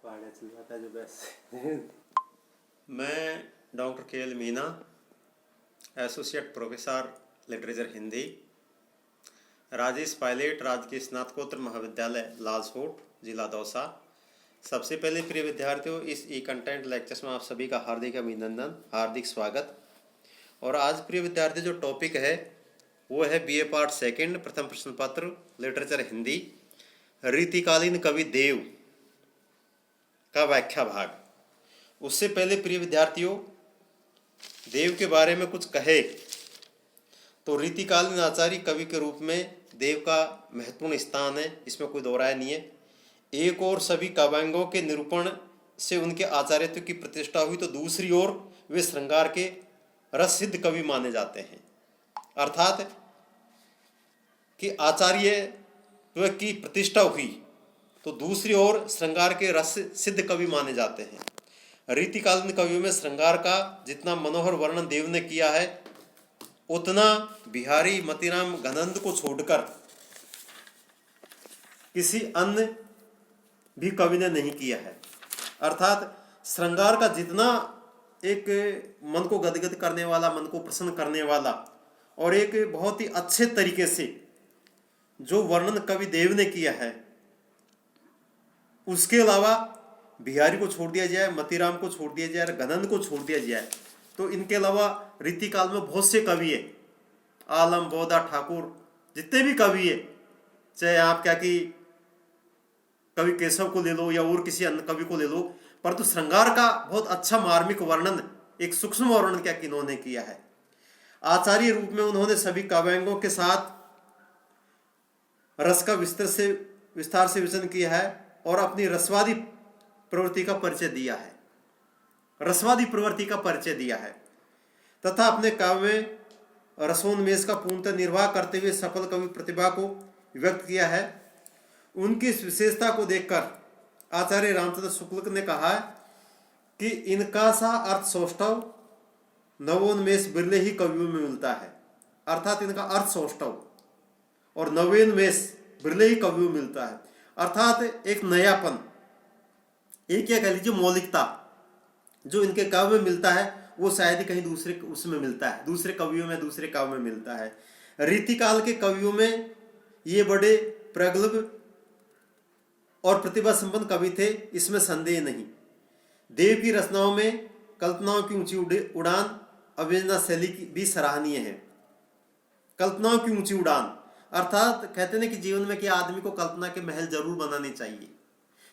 पहाड़े चल जाता है जो वैसे। मैं डॉक्टर के L Meena, associate professor literature Hindi, Rajesh Pilot, राजकीय स्नातकोत्तर महाविद्यालय लालसोट, जिला दौसा। सबसे पहले प्रिय विद्यार्थियों, इस ई कंटेंट लेक्चर्स में आप सभी का हार्दिक अभिनंदन, हार्दिक स्वागत। और आज प्रिय विद्यार्थी जो टॉपिक है वो है बीए पार्ट सेकंड, प्रथम प्रश्न पत्र, लिटरेचर हिंदी, रीतिकालीन कवि देव का व्याख्या भाग। उससे पहले प्रिय विद्यार्थियों, देव के बारे में कुछ कहे तो रीतिकालीन आचार्य कवि के रूप में देव का महत्वपूर्ण स्थान है, इसमें कोई दो राय नहीं है। एक और सभी काव्यांगों के निरूपण से उनके आचार्यत्व की प्रतिष्ठा हुई, तो दूसरी ओर वे श्रृंगार के रस सिद्ध कवि माने जाते हैं, अर्थात कि आचार्यत्व की प्रतिष्ठा हुई तो दूसरी ओर श्रृंगार के रस सिद्ध कवि माने जाते हैं। रीतिकालीन कवियों में श्रृंगार का जितना मनोहर वर्णन देव ने किया है उतना बिहारी, मतीराम, घनंद को छोड़कर किसी अन्य भी कवि ने नहीं किया है। अर्थात श्रृंगार का जितना एक मन को गदगद करने वाला, मन को प्रसन्न करने वाला और एक बहुत ही अच्छे तरीके से जो वर्णन कवि देव ने किया है, उसके अलावा बिहारी को छोड़ दिया जाए, मतीराम को छोड़ दिया जाए, घनंद को छोड़ दिया जाए, तो इनके अलावा रीतिकाल में बहुत से कवि है, आलम, बोधा, ठाकुर, जितने भी कवि है, चाहे आप क्या कि कवि केशव को ले लो या और किसी अन्य कवि को ले लो, परंतु श्रृंगार का बहुत अच्छा मार्मिक वर्णन, एक सूक्ष्म वर्णन क्या कि इन्होंने किया है। आचार्य रूप में उन्होंने सभी काव्यांगों के साथ रस का विस्तार से विचरण किया है और अपनी रसवादी प्रवृत्ति का परिचय दिया है, रसवादी प्रवृत्ति का परिचय दिया है तथा अपने काव्य में रसोन्मेष का पूर्णतः निर्वाह करते हुए सफल कवि प्रतिभा को व्यक्त किया है। उनकी इस विशेषता को देखकर आचार्य रामचंद्र शुक्ल ने कहा कि इनका सा अर्थ सौष्ठव नवोन्मेष बिरले ही कवियों में मिलता है। अर्थात इनका अर्थ सौष्ठव और नवोन्मेष बिरले ही कवियों में मिलता है, अर्थात एक नयापन, एक क्या कह लीजिए मौलिकता जो इनके काव्य में मिलता है वो शायद ही कहीं दूसरे उसमें मिलता है, दूसरे कवियों में, दूसरे काव्य में मिलता है। रीतिकाल के कवियों में ये बड़े प्रगल्भ और प्रतिभा संपन्न कवि थे, इसमें संदेह नहीं। देव की रचनाओं में कल्पनाओं की ऊंची उड़ान, अभिव्यंजना शैली की भी सराहनीय है। कल्पनाओं की ऊंची उड़ान अर्थात कहते हैं कि जीवन में क्या आदमी को कल्पना के महल जरूर बनाने चाहिए।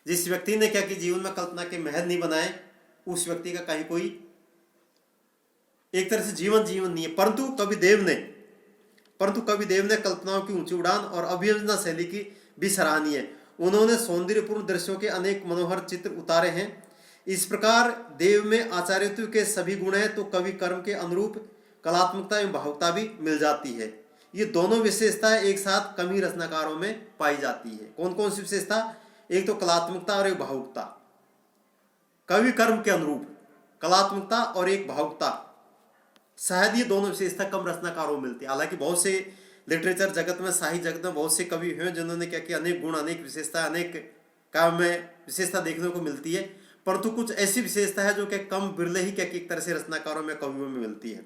जिस व्यक्ति ने क्या कि जीवन में कल्पना के महल नहीं बनाए उस व्यक्ति का कहीं कोई एक तरह से जीवन नहीं है। परंतु कवि देव ने कल्पनाओं की ऊंची उड़ान और अभिव्यंजना शैली की भी सराहनीय है। उन्होंने सौंदर्यपूर्ण दृश्यों के अनेक मनोहर चित्र उतारे हैं। इस प्रकार देव में आचार्यत्व के सभी गुण हैं तो कवि कर्म के अनुरूप कलात्मकता एवं भावुकता भी मिल जाती है। ये दोनों विशेषताएं एक साथ कवि रचनाकारों में पाई जाती है। कौन कौन सी विशेषता? एक तो कलात्मकता और एक भावुकता। कवि कर्म के अनुरूप कलात्मकता और एक भावुकता, शायद ये दोनों विशेषता कम रचनाकारों में मिलती है। हालांकि बहुत से लिटरेचर जगत में, साहित्य जगत में बहुत से कवि हैं जिन्होंने क्या किया, अनेक गुण, अनेक विशेषता, अनेक काव्य में विशेषता देखने को मिलती है, परंतु कुछ ऐसी विशेषता है जो कि कम बिरले ही क्या कि एक तरह से रचनाकारों में, कवियों में मिलती है।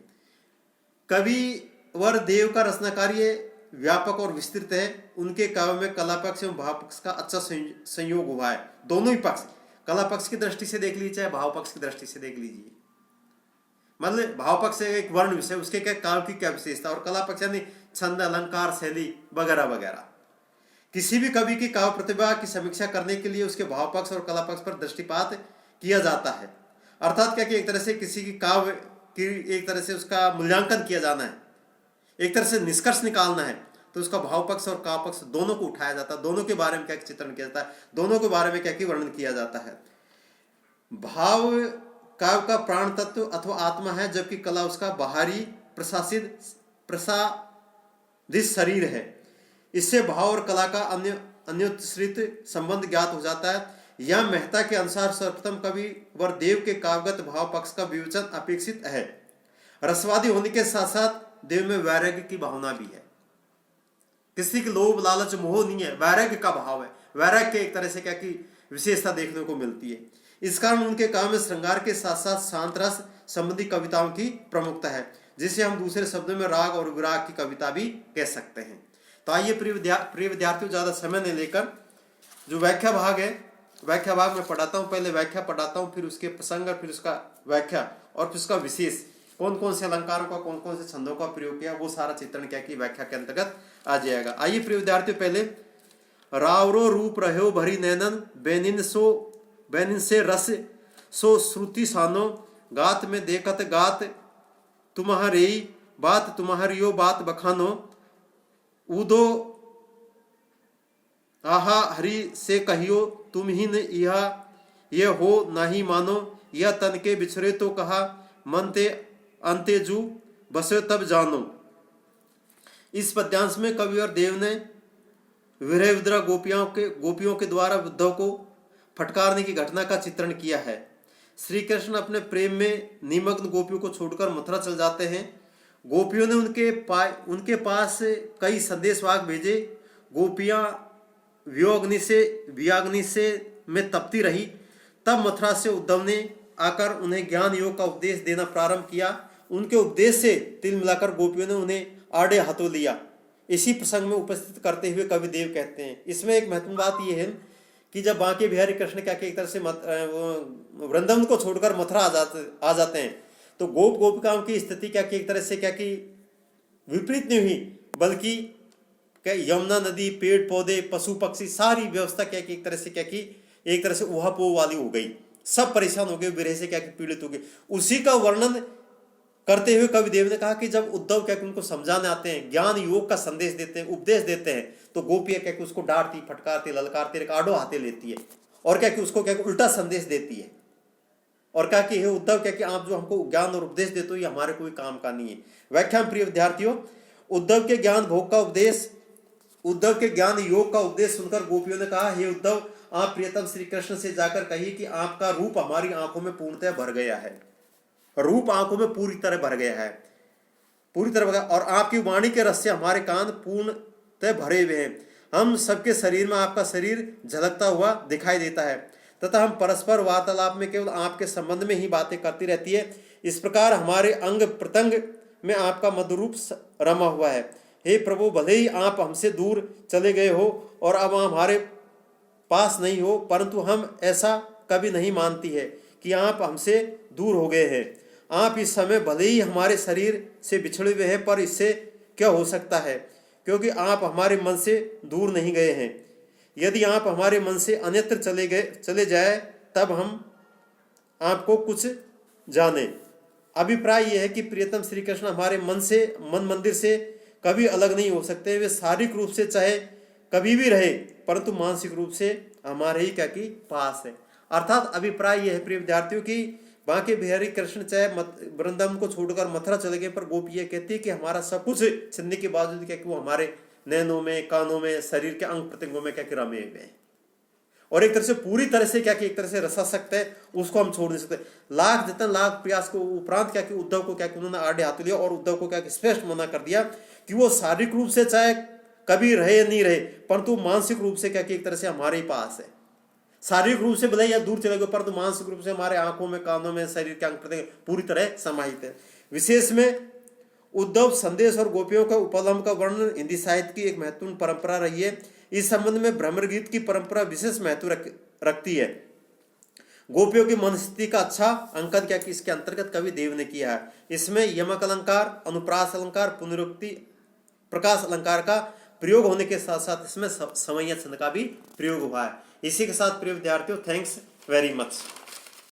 कवि वर देव का रचना कार्य व्यापक और विस्तृत है। उनके काव्य में कला पक्ष एवं भाव पक्ष का अच्छा संयोग हुआ है। दोनों ही पक्ष, कला पक्ष की दृष्टि से देख लीजिए, चाहे भाव पक्ष की दृष्टि से देख लीजिए। मतलब भाव पक्ष एक वर्ण विषय, उसके क्या काव्य की क्या विशेषता, और कला पक्ष यानी छंद, अलंकार, शैली वगैरह वगैरह। किसी भी कवि की काव्य प्रतिभा की समीक्षा करने के लिए उसके भाव पक्ष और कला पक्ष पर दृष्टिपात किया जाता है। अर्थात क्या कि एक तरह से किसी की काव्य की एक तरह से उसका मूल्यांकन किया जाना है, एक तरह से निष्कर्ष निकालना है, तो उसका भाव पक्ष और काव्य पक्ष दोनों को उठाया जाता है, दोनों के बारे में क्या चित्रण किया जाता है, दोनों के बारे में क्या कि वर्णन किया जाता है। भाव काव्य का प्राण तत्व अथवा आत्मा है, जबकि कला उसका बाहरी प्रसादित शरीर है। इससे भाव और कला का अन्योन्याश्रित संबंध ज्ञात हो जाता है। यह मेहता के अनुसार सर्वप्रथम कवि वर देव के काव्यगत भाव पक्ष का विवेचन अपेक्षित है। रसवादी होने के साथ साथ देव में वैराग्य की भावना भी है। किसी की लोभ, लालच, मोह नहीं है, वैराग्य का भाव है। वैराग्य एक तरह से क्या कि विशेषता देखने को मिलती है। इस कारण उनके काव्य में श्रृंगार के साथ साथ शांत रस संबंधी कविताओं की प्रमुखता है, जिसे हम दूसरे शब्दों में राग और विराग की कविता भी कह सकते हैं। तो आइए प्रिय विद्यार्थियों, ज़्यादा समय नहीं लेकर जो व्याख्या भाग है, व्याख्या भाग में पढ़ाता हूँ। पहले व्याख्या पढ़ाता हूँ, फिर उसके प्रसंग, फिर उसका व्याख्या और फिर उसका विशेष, कौन कौन से अलंकारों का, कौन कौन से छंदों का प्रयोग किया, वो सारा चित्रण क्या की व्याख्या के अंतर्गत आ जाएगा। आइए प्रिय विद्यार्थियों, पहले रावरो रूप रहो भरी नैनन, बैनिन से रस सो श्रुति सानो, गात में देखत गात तुम्हारी बात, तुम्हारियो बात बखानो, उदो आहा हरि से कहियो, तुम ही न यह हो नहीं मानो, यह तन के बिछड़े तो कहा, मन ते अंते जू बसे तब जानो। इस पद्यांश में कवि और देव ने विरह विद्रा गोपियों के द्वारा बुद्धों को फटकारने की घटना का चित्रण किया है। श्री कृष्ण अपने प्रेम में निमग्न गोपियों को छोड़कर मथुरा चल जाते हैं। गोपियों ने उनके पास कई संदेशवाहक भेजे। गोपियां वियोगाग्नि से में तपती रही। तब मथुरा से उद्धव ने आकर उन्हें ज्ञान योग का उपदेश देना प्रारंभ किया। उनके उपदेश से तिल मिलाकर गोपियों ने उन्हें आड़े हाथों लिया। इसी प्रसंग में उपस्थित करते हुए कवि देव कहते हैं, इसमें एक महत्वपूर्ण बात यह है कि जब बांके बिहारी कृष्ण क्या एक तरह से वृंदावन को छोड़कर मथुरा आ जाते हैं, तो गोपिकाओं की स्थिति क्या एक तरह से विपरीत नहीं हुई, बल्कि यमुना नदी, पेड़ पौधे, पशु पक्षी, सारी व्यवस्था एक तरह से उहापोह वाली हो गई। सब परेशान हो गए, विरह से पीड़ित हो गए। उसी का वर्णन करते हुए कवि देव ने कहा कि जब उद्धव उनको समझाने आते हैं, ज्ञान योग का संदेश देते हैं, उपदेश देते हैं, तो गोपियां उसको डांटती, फटकारती, ललकारती, आड़ो हाथे लेती है और उसको उल्टा संदेश देती है और कहा कि हे उद्धव, आप जो हमको ज्ञान और उपदेश देते हो ये हमारे कोई काम का नहीं है। व्याख्या प्रिय विद्यार्थियों, उद्धव के ज्ञान भोग का उपदेश, उद्धव के ज्ञान योग का उपदेश सुनकर गोपियों ने कहा, हे उद्धव, आप प्रियतम श्री कृष्ण से जाकर कहिए कि आपका रूप हमारी आंखों में पूर्णतः भर गया है। रूप आंखों में पूरी तरह भर गया है, पूरी तरह भर गया, और आपकी वाणी के रस से हमारे कान पूर्णतः भरे हुए हैं। हम सबके शरीर में आपका शरीर झलकता हुआ दिखाई देता है तथा हम परस्पर वार्तालाप में केवल आपके संबंध में ही बातें करती रहती है। इस प्रकार हमारे अंग प्रत्यंग में आपका मधुर रूप रमा हुआ है। हे प्रभु, भले ही आप हमसे दूर चले गए हो और अब हमारे पास नहीं हो, परंतु हम ऐसा कभी नहीं मानती है कि आप हमसे दूर हो गए हैं। आप इस समय भले ही हमारे शरीर से बिछड़े हुए हैं, पर इससे क्या हो सकता है, क्योंकि आप हमारे मन से दूर नहीं गए हैं। यदि आप हमारे मन से अन्यत्र चले जाए तब हम आपको कुछ जाने। अभिप्राय यह है कि प्रियतम श्री कृष्ण हमारे मन मंदिर से कभी अलग नहीं हो सकते। वे शारीरिक रूप से चाहे कभी भी रहे, परंतु मानसिक रूप से हमारे ही पास है। अर्थात अभिप्राय यह है प्रिय विद्यार्थियों की बांके बिहारी कृष्ण चाहे वृंदावन को छोड़कर मथुरा चले गए, पर गोपी ये कहती है कि हमारा सब कुछ छिनने के बावजूद वो हमारे नैनों में, कानों में, शरीर के अंग प्रत्यंगों में रमे हुए हैं और एक तरह से पूरी तरह से एक तरह से रसासक्त है, उसको हम छोड़ नहीं सकते। लाख जतन लाख प्रयास को उपरांत उद्धव को उन्होंने आड़े हाथ लिया और उद्धव को स्पष्ट मना कर दिया कि वो शारीरिक रूप से चाहे कभी रहे या नहीं रहे, परंतु मानसिक रूप से एक तरह से हमारे ही पास है। शारीरिक रूप से भले या दूर चले गए, परंतु मानसिक रूप से हमारे आंखों में, कानों में, शरीर के अंग प्रत्यंग पूरी तरह समाहित है। विशेष में उद्धव संदेश और गोपियों का उपलम्ब का वर्णन हिंदी साहित्य की एक महत्वपूर्ण परंपरा रही है। इस संबंध में भ्रमर गीत की परंपरा विशेष महत्व रखती है। गोपियों की मनस्थिति का अच्छा अंकन इसके अंतर्गत कवि देव ने किया है। इसमें यमक अलंकार, अनुप्रास अलंकार, पुनरुक्ति, प्रकाश अलंकार का प्रयोग होने के साथ साथ इसमें समय्या छंद का भी प्रयोग हुआ है। इसी के साथ प्रिय विद्यार्थियों, थैंक्स वेरी मच।